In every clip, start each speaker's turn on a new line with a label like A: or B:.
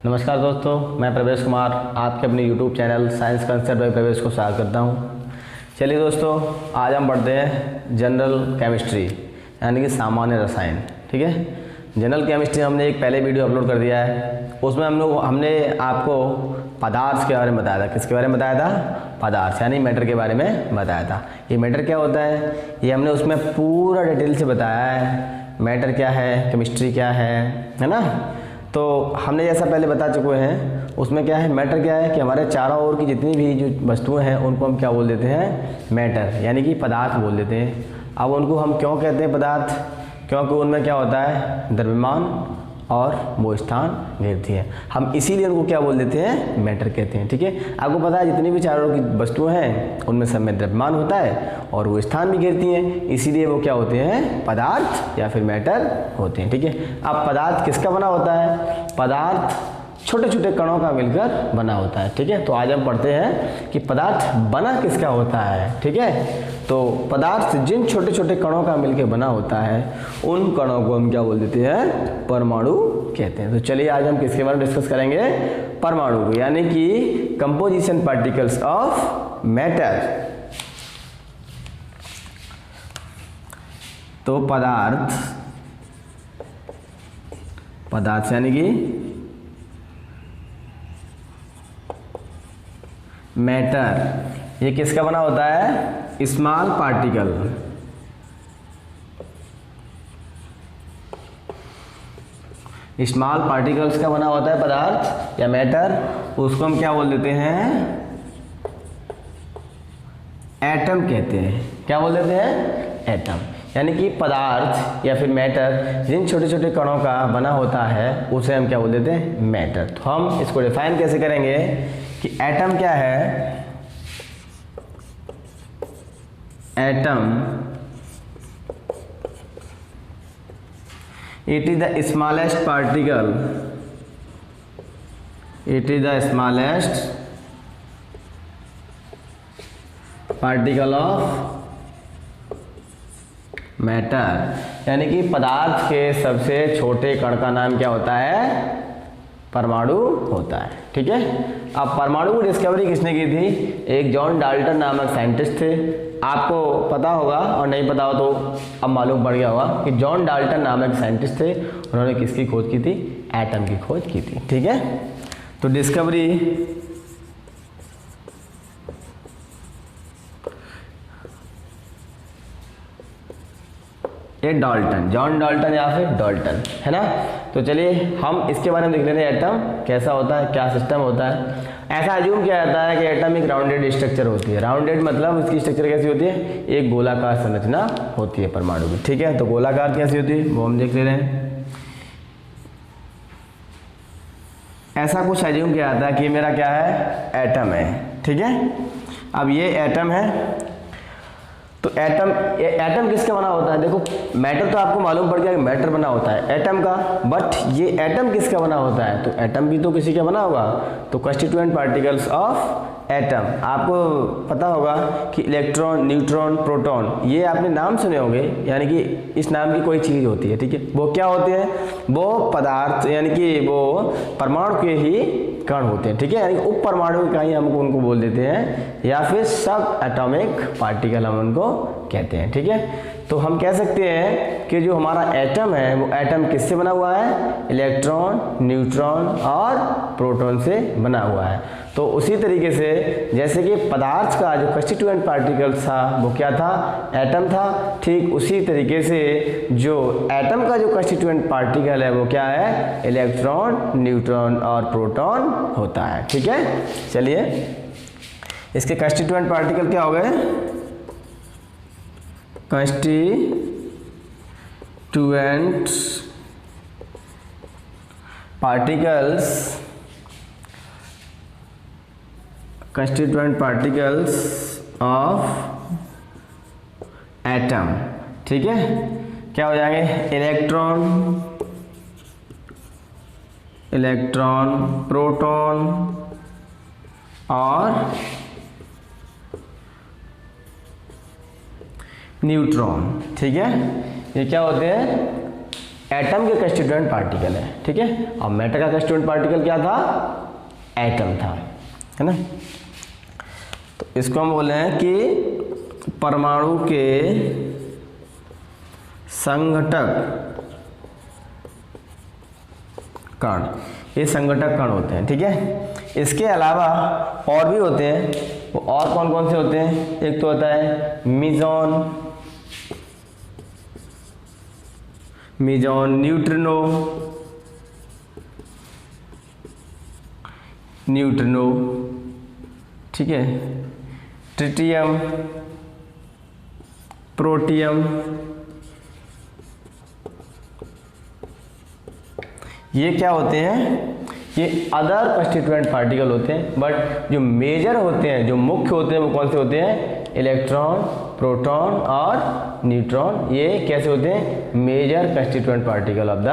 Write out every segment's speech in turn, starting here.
A: नमस्कार दोस्तों, मैं प्रवेश कुमार आपके अपने YouTube channel science concept by प्रवेश को स्वागत करता हूं। चलिए दोस्तों, आज हम पढ़ते हैं जनरल केमिस्ट्री यानी कि सामान्य रसायन। ठीक है, जनरल केमिस्ट्री हमने एक पहले वीडियो अपलोड कर दिया है। उसमें हमने आपको पदार्थ के बारे में बताया था। किसके बारे में बताया था? पदार्थ यानी मैटर के बारे में बताया था। ये मैटर क्या होता है ये हमने उसमें पूरा डिटेल से बताया है। मैटर क्या है, केमिस्ट्री क्या है ना। तो हमने जैसा पहले बता चुके हैं, उसमें क्या है, मैटर क्या है कि हमारे चारों ओर की जितनी भी जो वस्तुएं हैं उनको हम क्या बोल देते हैं? मैटर यानी कि पदार्थ बोल देते हैं। अब उनको हम क्यों कहते हैं पदार्थ? क्योंकि उनमें क्या होता है, द्रव्यमान और वो स्थान घेरती है। हम इसीलिए उनको क्या बोल देते हैं? मैटर कहते हैं। ठीक है, आपको पता है जितनी भी चारों की वस्तुएं हैं उनमें सब में द्रव्यमान होता है और वो स्थान भी घेरती हैं, इसीलिए वो क्या होते हैं? पदार्थ या फिर मैटर होते हैं। ठीक है, अब पदार्थ किसका बना होता है? पदार्थ छोटे छोटे कणों का मिलकर बना होता है। ठीक है, तो आज हम पढ़ते हैं कि पदार्थ बना किसका होता है। ठीक है, तो पदार्थ जिन छोटे छोटे कणों का मिलकर बना होता है उन कणों को हम क्या बोल देते हैं? परमाणु कहते हैं। तो चलिए आज हम किसके बारे में डिस्कस करेंगे? परमाणु को, यानी कि कंपोजिशन पार्टिकल्स ऑफ मैटर। तो पदार्थ यानी कि मैटर, ये किसका बना होता है? Small particle. स्मॉल पार्टिकल्स का बना होता है पदार्थ या मैटर। उसको हम क्या बोल देते हैं? एटम कहते हैं। क्या बोल देते हैं? एटम। यानी कि पदार्थ या फिर मैटर जिन छोटे छोटे कणों का बना होता है उसे हम क्या बोल देते हैं? मैटर। तो हम इसको डिफाइन कैसे करेंगे कि एटम क्या है? Atom it is the smallest particle, it is the smallest particle of matter. यानी कि पदार्थ के सबसे छोटे कण का नाम क्या होता है? परमाणु होता है। ठीक है, अब परमाणु की डिस्कवरी किसने की थी? एक जॉन डाल्टन नामक साइंटिस्ट थे। आपको पता होगा और नहीं पता हो तो अब मालूम पड़ गया होगा कि जॉन डाल्टन नामक साइंटिस्ट थे। उन्होंने किसकी खोज की थी? एटम की खोज की थी। ठीक है, तो डिस्कवरी ये डाल्टन, जॉन डाल्टन या फिर डाल्टन है ना। तो चलिए हम इसके बारे में देख लेते हैं, एटम कैसा होता है, क्या सिस्टम होता है। ऐसा अज्यूम किया जाता है कि एटम एक राउंडेड स्ट्रक्चर होती है। राउंडेड मतलब उसकी स्ट्रक्चर कैसी होती है? एक गोलाकार संरचना होती है परमाणु की। ठीक है, तो गोलाकार कैसी होती है वो हम देख ले रहे हैं। ऐसा कुछ अज्यूम किया जाता है कि मेरा क्या है? एटम है। ठीक है, अब ये एटम है। तो एटम किसका बना होता है? देखो मैटर तो आपको मालूम पड़ गया कि मैटर बना होता है एटम का, बट ये एटम किसका बना होता है? तो एटम भी तो किसी का बना होगा। तो कंस्टिट्यूएंट पार्टिकल्स ऑफ एटम, आपको पता होगा कि इलेक्ट्रॉन, न्यूट्रॉन, प्रोटॉन, ये आपने नाम सुने होंगे। यानी कि इस नाम की कोई चीज़ होती है। ठीक है, वो क्या होते हैं? वो पदार्थ यानी कि वो परमाणु के ही कण होते हैं। ठीक है, यानी उप परमाणु इकाई हम उनको बोल देते हैं या फिर सब एटॉमिक पार्टिकल हम उनको कहते हैं। ठीक है, तो हम कह सकते हैं कि जो हमारा एटम है वो एटम किससे बना हुआ है? इलेक्ट्रॉन, न्यूट्रॉन और प्रोटॉन से बना हुआ है। तो उसी तरीके से जैसे कि पदार्थ का जो कंस्टिट्यूएंट पार्टिकल था वो क्या था? एटम था। ठीक उसी तरीके से जो एटम का जो कंस्टिट्यूएंट पार्टिकल है वो क्या है? इलेक्ट्रॉन, न्यूट्रॉन और प्रोटॉन होता है। ठीक है, चलिए इसके कंस्टिट्यूएंट पार्टिकल क्या हो गए? constituent particles of atom. ठीक है, क्या हो जाएंगे? इलेक्ट्रॉन, प्रोटॉन और न्यूट्रॉन। ठीक है, ये क्या होते हैं? एटम के कंस्टिट्यूएंट पार्टिकल है, ठीक है। और मैटर का कंस्टिट्यूएंट पार्टिकल क्या था, एटम था, है ना। तो इसको हम बोले हैं कि परमाणु के संघटक कण, ये संघटक कण होते हैं, ठीक है। इसके अलावा और भी होते हैं, वो और कौन कौन से होते हैं, एक तो होता है मीजॉन, न्यूट्रिनो, ठीक है, ट्रिटियम, प्रोटियम, ये क्या होते हैं, ये अदर कंस्टिट्यूएंट पार्टिकल होते हैं। बट जो मेजर होते हैं, जो मुख्य होते हैं, वो कौन से होते हैं, इलेक्ट्रॉन, प्रोटॉन और न्यूट्रॉन। ये कैसे होते हैं, major constituent particle of the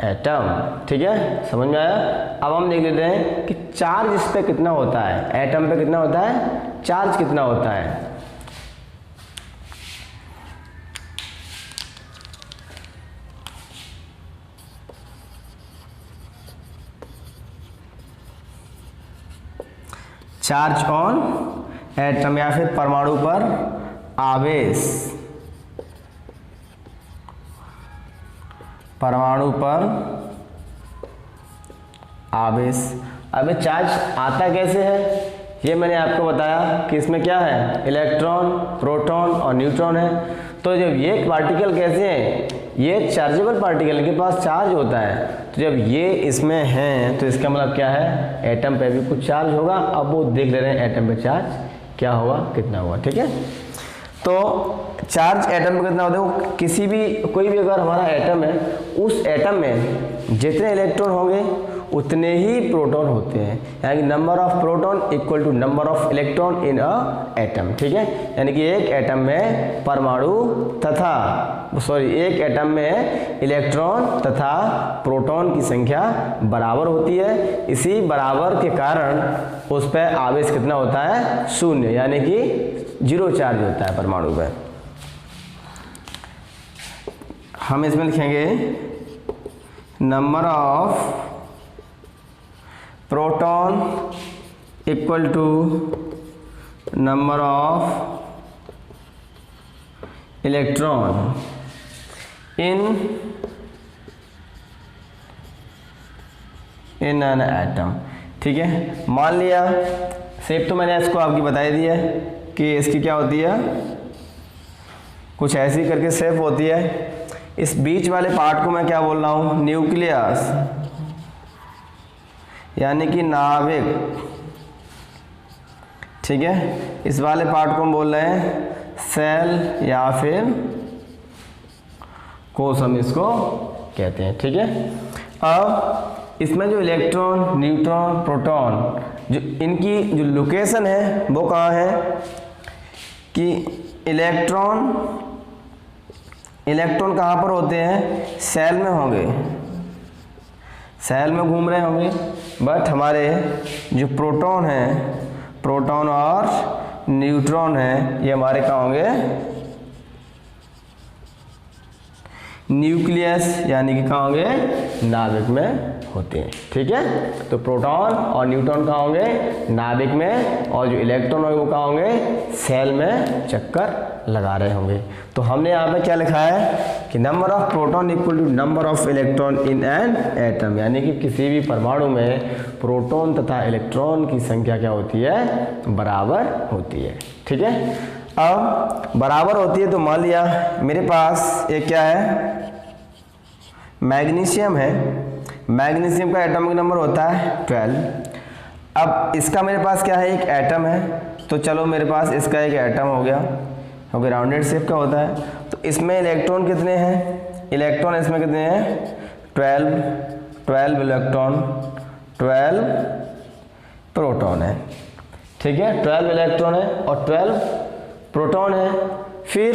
A: atom, ठीक है, समझ में आया। अब हम देख लेते हैं कि चार्ज इस पे कितना होता है, एटम पे कितना होता है, चार्ज कितना होता है। चार्ज ऑन एटम या फिर परमाणु पर आवेश, परमाणु पर आवेश। अब चार्ज आता कैसे है, ये मैंने आपको बताया कि इसमें क्या है, इलेक्ट्रॉन, प्रोटॉन और न्यूट्रॉन है। तो जब ये पार्टिकल कैसे हैं, ये चार्जेबल पार्टिकल, इनके पास चार्ज होता है। तो जब ये इसमें हैं तो इसका मतलब क्या है, एटम पे भी कुछ चार्ज होगा। अब वो देख ले रहे हैं एटम पे चार्ज क्या होगा, कितना होगा, ठीक है। तो चार्ज एटम पे कितना होता है, वो किसी भी, कोई भी अगर हमारा एटम है, उस एटम में जितने इलेक्ट्रॉन होंगे उतने ही प्रोटॉन होते हैं, यानी कि number of proton equal to number of electron in a atom, ठीक है। यानी कि एक एटम में परमाणु तथा एक एटम में इलेक्ट्रॉन तथा प्रोटॉन की संख्या बराबर होती है। इसी बराबर के कारण उस पर आवेश कितना होता है, शून्य, यानी कि जीरो चार्ज होता है परमाणु पर। हम इसमें लिखेंगे number of proton equal to number of electron in an atom, ठीक है। मान लिया शेप तो मैंने इसको आपकी बता दी है कि इसकी क्या होती है, कुछ ऐसी करके शेप होती है। इस बीच वाले पार्ट को मैं क्या बोल रहा हूँ, न्यूक्लियस, यानी कि नाभिक, ठीक है। इस वाले पार्ट को हम बोल रहे हैं सेल या फिर कोश, हम इसको कहते हैं, ठीक है। अब इसमें जो इलेक्ट्रॉन, न्यूट्रॉन, प्रोटॉन, जो इनकी जो लोकेशन है वो कहाँ है, कि इलेक्ट्रॉन कहाँ पर होते हैं, सेल में होंगे, सेल में घूम रहे होंगे। बट हमारे जो प्रोटॉन हैं, प्रोटॉन और न्यूट्रॉन हैं, ये हमारे कहाँ होंगे, न्यूक्लियस, यानी कि कहाँ होंगे, नाभिक में होते हैं, ठीक है। तो प्रोटॉन और न्यूट्रॉन कहाँ होंगे, नाभिक में, और जो इलेक्ट्रॉन होंगे वो कहाँ होंगे, सेल में चक्कर लगा रहे होंगे। तो हमने यहाँ पे क्या लिखा है कि number of proton equal to number of electron in an atom, यानी कि किसी भी परमाणु में प्रोटॉन तथा इलेक्ट्रॉन की संख्या क्या होती है, बराबर होती है, ठीक है। अब बराबर होती है तो मान लिया मेरे पास एक क्या है, मैग्नीशियम है। मैग्नीशियम का एटॉमिक नंबर होता है 12। अब इसका मेरे पास क्या है, एक एटम है। तो चलो मेरे पास इसका एक एटम हो गया, क्योंकि राउंडेड शेप का होता है। तो इसमें इलेक्ट्रॉन कितने हैं, इलेक्ट्रॉन इसमें कितने हैं, 12 इलेक्ट्रॉन, 12 प्रोटॉन है, ठीक है। 12 इलेक्ट्रॉन है और 12 प्रोटॉन है। फिर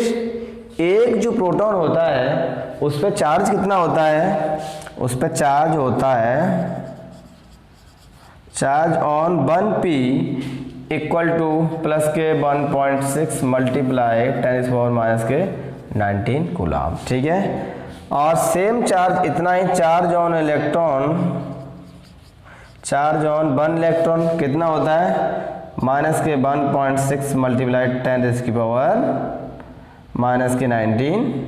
A: एक जो प्रोटॉन होता है उस पर चार्ज कितना होता है, उस पर चार्ज होता है, charge on 1p equal two plus के 1.6 मल्टीप्लाई 10⁻⁻⁻⁹ कूलम, ठीक है। और सेम चार्ज इतना ही charge on electron, charge on 1 electron कितना होता है, माइनस के 1.6 मल्टीप्लाइड 10⁻⁻⁻�19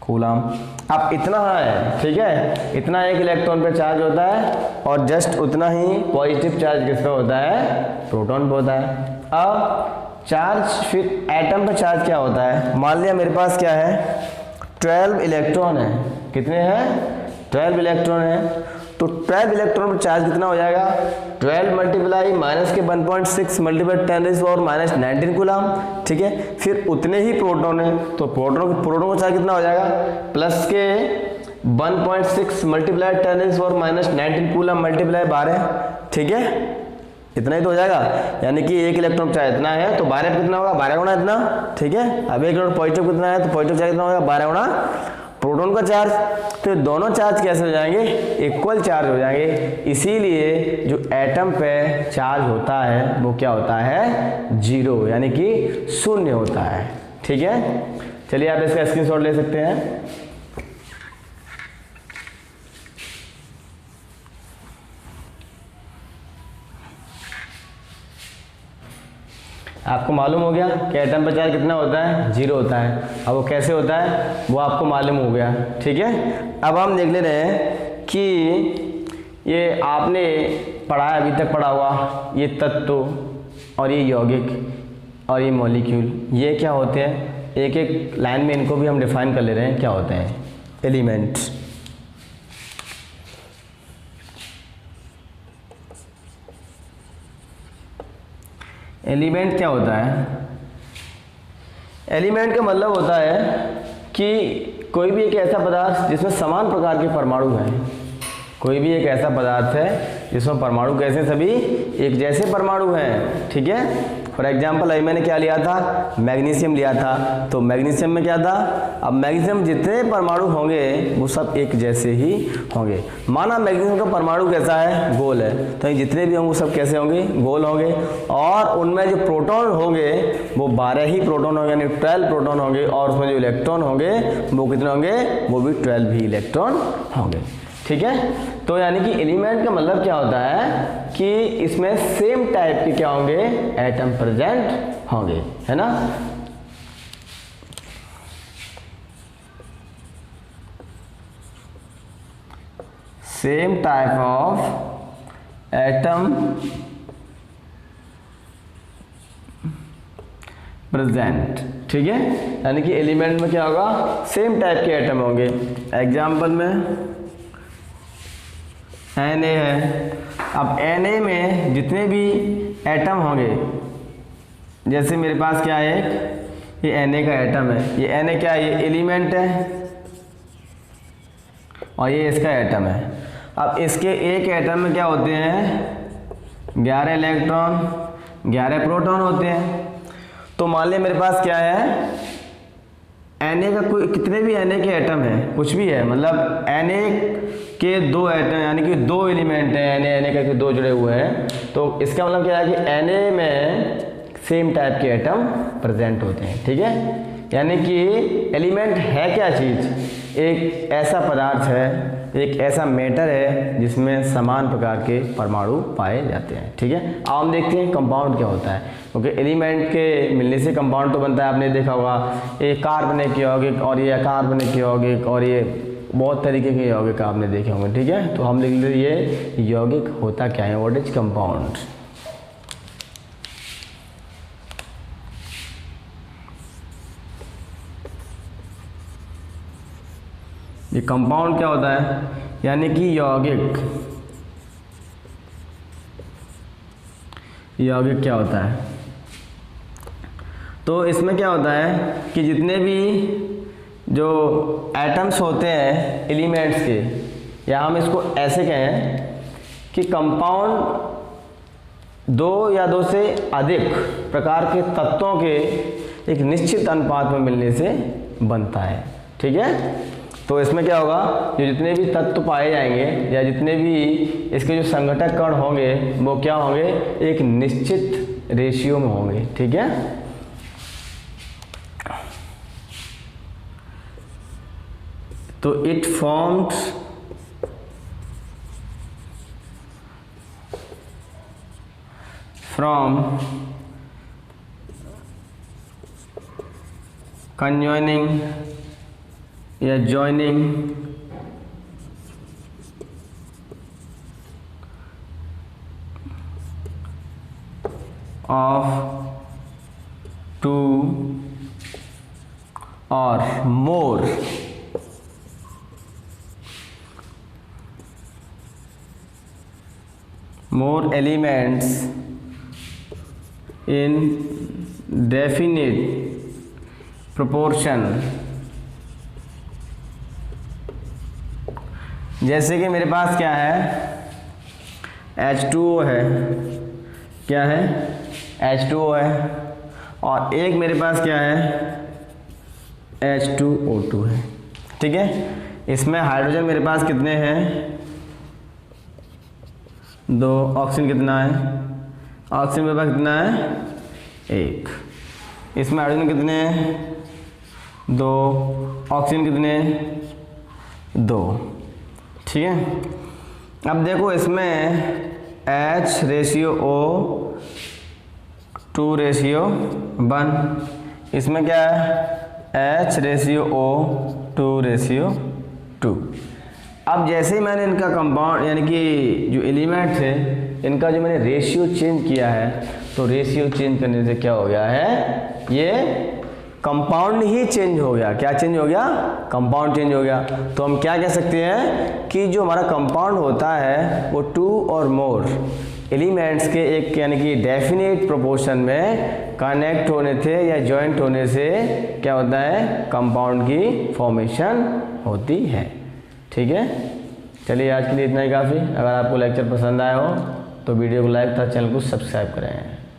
A: कूलम। अब इतना है, ठीक है, इतना एक इलेक्ट्रॉन पे चार्ज होता है और जस्ट उतना ही पॉजिटिव चार्ज किस पे होता है, प्रोटॉन पे होता है। अब चार्ज फिर एटम पे चार्ज क्या होता है, मान लिया मेरे पास क्या है 12 इलेक्ट्रॉन है, कितने हैं 12 इलेक्ट्रॉन है, तो 12 इलेक्ट्रॉन पर चार्ज कितना हो जाएगा 12 मल्टीप्लाई माइनस के 1.6 मल्टीप्लाई 10⁻⁻⁻⁹ कूलम, ठीक है। फिर उतने ही प्रोटॉन है तो प्रोटॉन का चार्ज कितना हो जाएगा प्लस के 1.6 मल्टीप्लाई 10⁻⁻⁹ कूलम मल्टीप्लाई 12, ठीक है, इतना ही तो हो जाएगा। यानी कि एक इलेक्ट्रॉन चार्ज इतना है तो 12 पे कितना होगा 12 गुना इतना, ठीक है। अब एक इलेक्ट्रॉन पॉजिटिव कितना है तो पॉजिटिव चार्ज कितना होगा 12 गुना प्रोटॉन का चार्ज। तो दोनों चार्ज कैसे हो जाएंगे, इक्वल चार्ज हो जाएंगे, इसीलिए जो एटम पे चार्ज होता है वो क्या होता है 0, यानी कि शून्य होता है, ठीक है। चलिए आप इसका स्क्रीनशॉट ले सकते हैं। आपको मालूम हो गया कि एटम पर चार्ज कितना होता है 0 होता है। अब वो कैसे होता है वो आपको मालूम हो गया, ठीक है। अब हम देख ले रहे हैं कि ये आपने पढ़ा है, अभी तक पढ़ा हुआ ये तत्व और ये यौगिक और ये मॉलिक्यूल, ये क्या होते हैं, एक एक लाइन में इनको भी हम डिफाइन कर ले रहे हैं क्या होते हैं। एलिमेंट, एलिमेंट क्या होता है, एलिमेंट का मतलब होता है कि कोई भी एक ऐसा पदार्थ जिसमें समान प्रकार के परमाणु हैं, कोई भी एक ऐसा पदार्थ है जिसमें परमाणु कैसे सभी एक जैसे परमाणु हैं, ठीक है। फॉर एग्जाम्पल अभी मैंने क्या लिया था मैग्नीशियम लिया था, तो मैग्नीशियम में क्या था, अब मैग्नीशियम जितने परमाणु होंगे वो सब एक जैसे ही होंगे। माना मैग्नीशियम का परमाणु कैसा है गोल है, तो जितने भी होंगे वो सब कैसे होंगे गोल होंगे, और उनमें जो प्रोटॉन होंगे वो 12 ही प्रोटॉन होंगे, यानी 12 प्रोटॉन होंगे, और उसमें जो इलेक्ट्रॉन होंगे वो कितने होंगे वो भी 12 ही इलेक्ट्रॉन होंगे, ठीक है। तो यानी कि एलिमेंट का मतलब क्या होता है कि इसमें सेम टाइप के क्या होंगे एटम प्रेजेंट होंगे, है ना। Same type of atom present, ठीक है। यानी कि एलिमेंट में क्या होगा सेम टाइप के एटम होंगे। एग्जाम्पल में Na है, अब Na में जितने भी एटम होंगे, जैसे मेरे पास क्या है एक ये Na का एटम है, ये Na क्या है ये एलिमेंट है और ये इसका एटम है। अब इसके एक एटम में क्या होते हैं 11 इलेक्ट्रॉन 11 प्रोटॉन होते हैं। तो मान लिया मेरे पास क्या है Na का कोई कितने भी Na के एटम है, कुछ भी है, मतलब Na के 2 एटम यानी कि 2 एलिमेंट हैं, Na करके 2 जुड़े हुए हैं, तो इसका मतलब क्या है कि Na में सेम टाइप के एटम प्रेजेंट होते हैं, ठीक है। यानी कि एलिमेंट है क्या चीज़, एक ऐसा पदार्थ है, एक ऐसा मैटर है जिसमें समान प्रकार के परमाणु पाए जाते हैं, ठीक है। अब हम देखते हैं कंपाउंड क्या होता है, क्योंकि एलिमेंट के मिलने से कंपाउंड तो बनता है। आपने देखा होगा ये कार्बनिक यौगिक और ये अकार्बनिक यौगिक और ये बहुत तरीके के यौगिक आपने देखे होंगे, ठीक है। तो हम देख लेते ये यौगिक होता क्या है, व्हाट इज कंपाउंड। ये कंपाउंड क्या होता है, यानी कि यौगिक, यौगिक क्या होता है, तो इसमें क्या होता है कि जितने भी जो एटम्स होते हैं एलिमेंट्स के, या हम इसको ऐसे कहें कि कंपाउंड 2 या 2 से अधिक प्रकार के तत्वों के एक निश्चित अनुपात में मिलने से बनता है, ठीक है। तो इसमें क्या होगा जो जितने भी तत्व पाए जाएंगे या जितने भी इसके जो संघटक कण होंगे वो क्या होंगे एक निश्चित रेशियो में होंगे, ठीक है। तो इट फॉर्म्स फ्रॉम conjoining या joining of two or more elements in definite proportion। जैसे कि मेरे पास क्या है, H2O है, क्या है, H2O है, और एक मेरे पास क्या है, H2O2 है। ठीक है, इसमें हाइड्रोजन मेरे पास कितने हैं, 2, ऑक्सीजन कितना है, ऑक्सीजन मेरे पास कितना है, 1, इसमें हाइड्रोजन कितने हैं, 2, ऑक्सीजन कितने, 2। ठीक है, अब देखो इसमें H/O2/1, इसमें क्या है, H/O2/2। अब जैसे ही मैंने इनका कंपाउंड यानी कि जो एलिमेंट थे इनका जो मैंने रेशियो चेंज किया है, तो रेशियो चेंज करने से क्या हो गया है, ये कंपाउंड ही चेंज हो गया। क्या चेंज हो गया, कंपाउंड चेंज हो गया। तो हम क्या कह सकते हैं कि जो हमारा कंपाउंड होता है वो 2 और मोर एलिमेंट्स के एक यानी कि डेफिनेट प्रोपोर्शन में कनेक्ट होने से या जॉइंट होने से क्या होता है, कंपाउंड की फॉर्मेशन होती है। ठीक है, चलिए आज के लिए इतना ही काफ़ी। अगर आपको लेक्चर पसंद आया हो तो वीडियो को लाइक तथा चैनल को सब्सक्राइब करें।